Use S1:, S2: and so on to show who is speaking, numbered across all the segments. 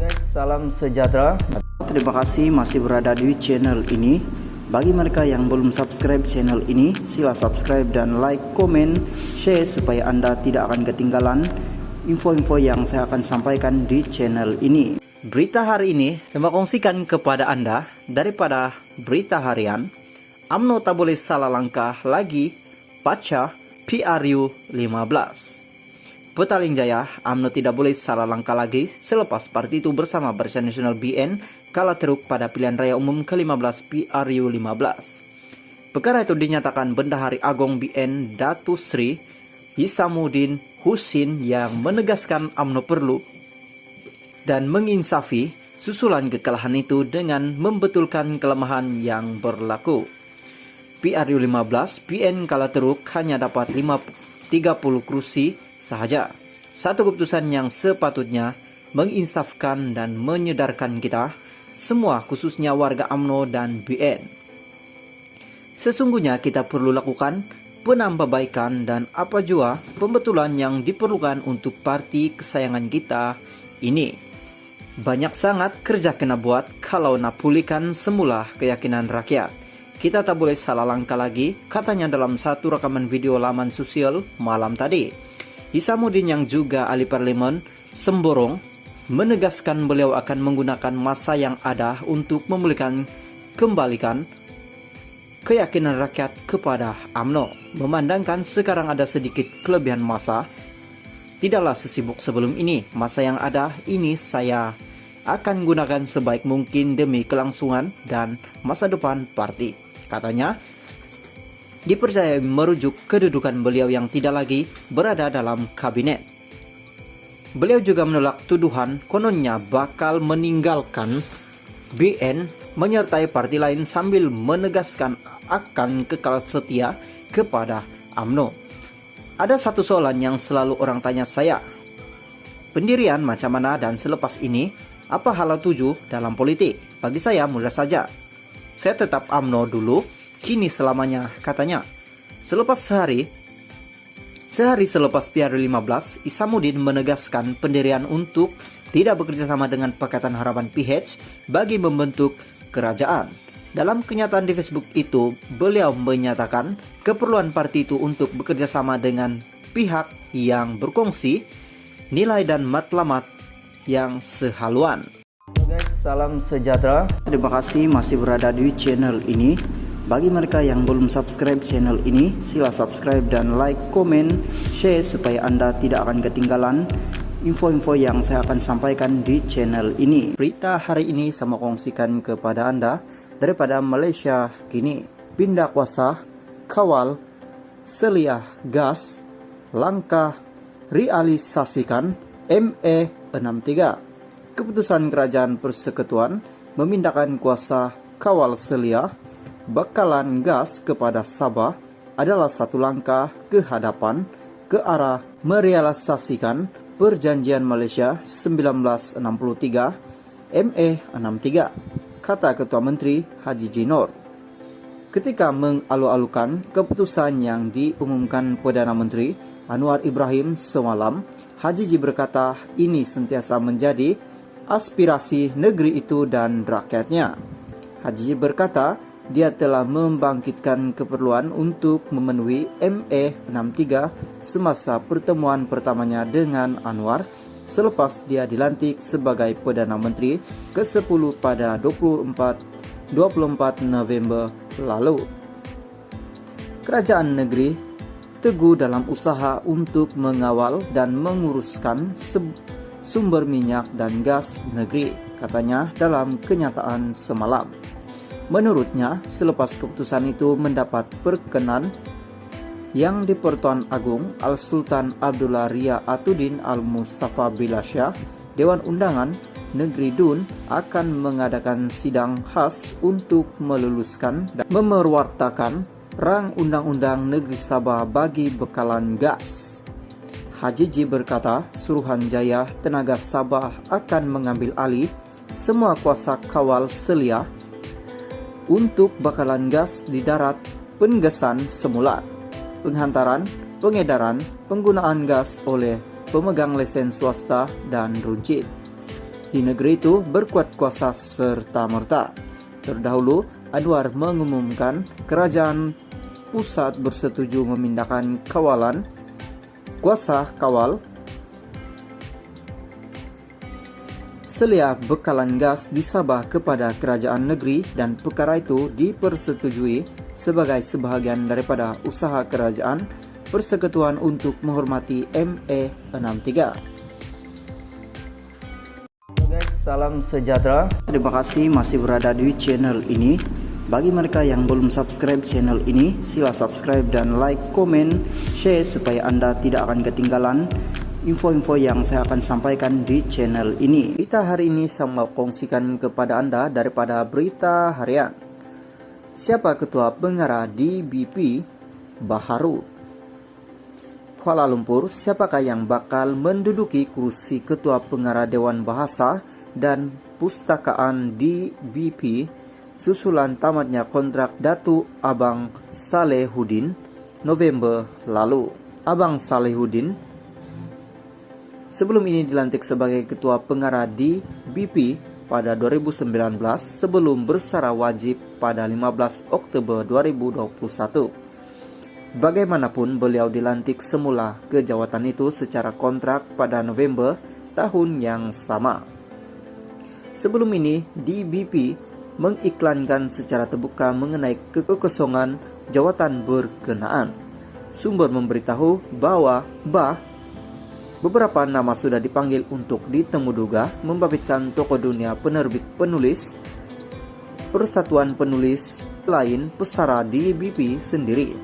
S1: Guys, salam sejahtera. Terima kasih masih berada di channel ini. Bagi mereka yang belum subscribe channel ini, sila subscribe dan like, komen, share supaya Anda tidak akan ketinggalan info-info yang saya akan sampaikan di channel ini. Berita hari ini saya kongsikan kepada Anda daripada berita harian. UMNO tak boleh salah langkah lagi pasca PRU 15. Petaling Jaya, UMNO tidak boleh salah langkah lagi selepas parti itu bersama Barisan Nasional BN kalah teruk pada pilihan raya umum ke-15 PRU 15. Perkara itu dinyatakan Bendahari Agung BN Datu Sri Hisamuddin Husin yang menegaskan UMNO perlu dan menginsafi susulan kekalahan itu dengan membetulkan kelemahan yang berlaku. PRU 15 BN kalah teruk hanya dapat 30 kursi sahaja. Satu keputusan yang sepatutnya menginsafkan dan menyedarkan kita semua, khususnya warga UMNO dan BN. Sesungguhnya kita perlu lakukan penambahbaikan dan apa jua pembetulan yang diperlukan untuk parti kesayangan kita ini. Banyak sangat kerja kena buat kalau nak pulihkan semula keyakinan rakyat. Kita tak boleh salah langkah lagi, katanya dalam satu rekaman video laman sosial malam tadi. Hisamuddin yang juga ahli parlemen Semborong menegaskan beliau akan menggunakan masa yang ada untuk memulihkan kembalikan keyakinan rakyat kepada UMNO. Memandangkan sekarang ada sedikit kelebihan masa, tidaklah sesibuk sebelum ini. Masa yang ada ini saya akan gunakan sebaik mungkin demi kelangsungan dan masa depan parti, katanya. Dipercayai merujuk kedudukan beliau yang tidak lagi berada dalam kabinet. Beliau juga menolak tuduhan kononnya bakal meninggalkan BN menyertai parti lain sambil menegaskan akan kekal setia kepada UMNO. Ada satu soalan yang selalu orang tanya saya. Pendirian macam mana dan selepas ini apa hal tuju dalam politik? Bagi saya mudah saja. Saya tetap UMNO dulu, kini selamanya, katanya. Selepas sehari selepas PRU 15, Hisamuddin menegaskan pendirian untuk tidak bekerja sama dengan Pakatan Harapan PH bagi membentuk kerajaan. Dalam kenyataan di Facebook itu, beliau menyatakan keperluan parti itu untuk bekerja sama dengan pihak yang berkongsi nilai dan matlamat yang sehaluan. Guys, salam sejahtera. Terima kasih masih berada di channel ini. Bagi mereka yang belum subscribe channel ini, sila subscribe dan like, komen, share supaya Anda tidak akan ketinggalan info-info yang saya akan sampaikan di channel ini. Berita hari ini saya kongsikan kepada Anda daripada Malaysia kini. Pindah kuasa, kawal, seliah gas, langkah realisasikan ME63. Keputusan Kerajaan Persekutuan memindahkan kuasa kawal seliah bekalan gas kepada Sabah adalah satu langkah ke hadapan ke arah merealisasikan Perjanjian Malaysia 1963 ME63, kata Ketua Menteri Haji Jinor. Ketika mengalu-alukan keputusan yang diumumkan Perdana Menteri Anwar Ibrahim semalam, Haji Ji berkata ini sentiasa menjadi aspirasi negeri itu dan rakyatnya. Haji Ji berkata dia telah membangkitkan keperluan untuk memenuhi ME63 semasa pertemuan pertamanya dengan Anwar selepas dia dilantik sebagai Perdana Menteri ke-10 pada 24 November lalu. Kerajaan negeri teguh dalam usaha untuk mengawal dan menguruskan sumber minyak dan gas negeri, katanya dalam kenyataan semalam. Menurutnya, selepas keputusan itu mendapat perkenan yang di Pertuan Agung Al-Sultan Abdullah Ria Atuddin Al-Mustafa Bilasyah, Dewan Undangan Negeri DUN akan mengadakan sidang khas untuk meluluskan dan memerwartakan rang Undang-Undang Negeri Sabah bagi bekalan gas. Haji Ji berkata, Suruhanjaya Tenaga Sabah akan mengambil alih semua kuasa kawal seliah untuk bakalan gas di darat penggesan semula, penghantaran, pengedaran, penggunaan gas oleh pemegang lesen swasta dan runcit. di negeri itu berkuat kuasa serta-merta. Terdahulu, Anwar mengumumkan kerajaan pusat bersetuju memindahkan kuasa kawal selia bekalan gas di Sabah kepada kerajaan negeri, dan perkara itu dipersetujui sebagai sebahagian daripada usaha kerajaan persekutuan untuk menghormati ME63. Guys, salam sejahtera. Terima kasih masih berada di channel ini. Bagi mereka yang belum subscribe channel ini, sila subscribe dan like, komen, share supaya Anda tidak akan ketinggalan info-info yang saya akan sampaikan di channel ini. Berita hari ini saya mau kongsikan kepada Anda daripada berita harian. Siapa ketua pengarah di BP Baharu? Kuala Lumpur, siapakah yang bakal menduduki kursi ketua pengarah Dewan Bahasa dan Pustakaan di BP susulan tamatnya kontrak Datuk Abang Salehuddin November lalu. Abang Salehuddin sebelum ini dilantik sebagai ketua pengarah di BP pada 2019 sebelum bersara wajib pada 15 Oktober 2021. Bagaimanapun, beliau dilantik semula ke jawatan itu secara kontrak pada November tahun yang sama. Sebelum ini, DBP mengiklankan secara terbuka mengenai kekosongan jawatan berkenaan. Sumber memberitahu bahwa beberapa nama sudah dipanggil untuk ditemuduga membabitkan tokoh dunia penerbit penulis, persatuan penulis lain pesara DBP sendiri.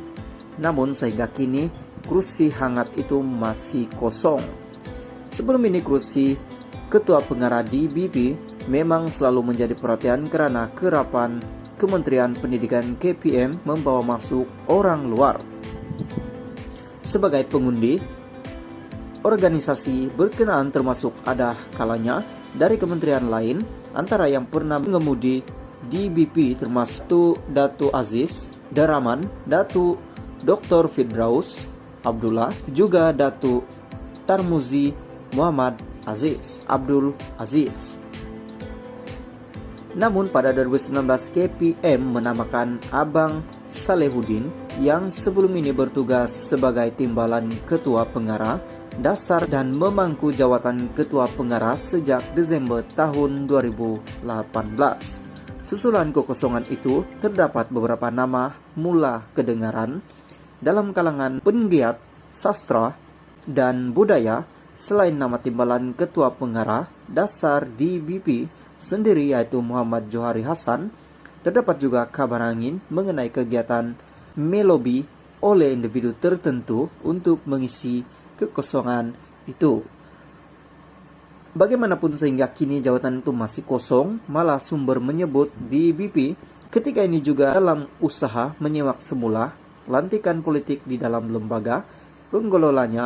S1: Namun sehingga kini kursi hangat itu masih kosong. Sebelum ini kursi ketua pengarah DBP memang selalu menjadi perhatian karena kerapan Kementerian Pendidikan KPM membawa masuk orang luar sebagai pengundi. Organisasi berkenaan termasuk ada kalanya dari kementerian lain, antara yang pernah mengemudi DBP termasuk Datuk Aziz Daraman, Datuk Dr. Firdaus Abdullah, juga Datuk Tarmuzi Muhammad Abdul Aziz. Namun pada 2019 KPM menamakan Abang Salehuddin yang sebelum ini bertugas sebagai timbalan ketua pengarah dasar dan memangku jawatan ketua pengarah sejak Desember tahun 2018. Susulan kekosongan itu terdapat beberapa nama mula kedengaran dalam kalangan penggiat sastra dan budaya. Selain nama timbalan ketua pengarah dasar DBP sendiri yaitu Muhammad Johari Hasan, terdapat juga kabar angin mengenai kegiatan melobi oleh individu tertentu untuk mengisi kekosongan itu. Bagaimanapun sehingga kini jawatan itu masih kosong, malah sumber menyebut DBP ketika ini juga dalam usaha menyemak semula lantikan politik di dalam lembaga pengelolanya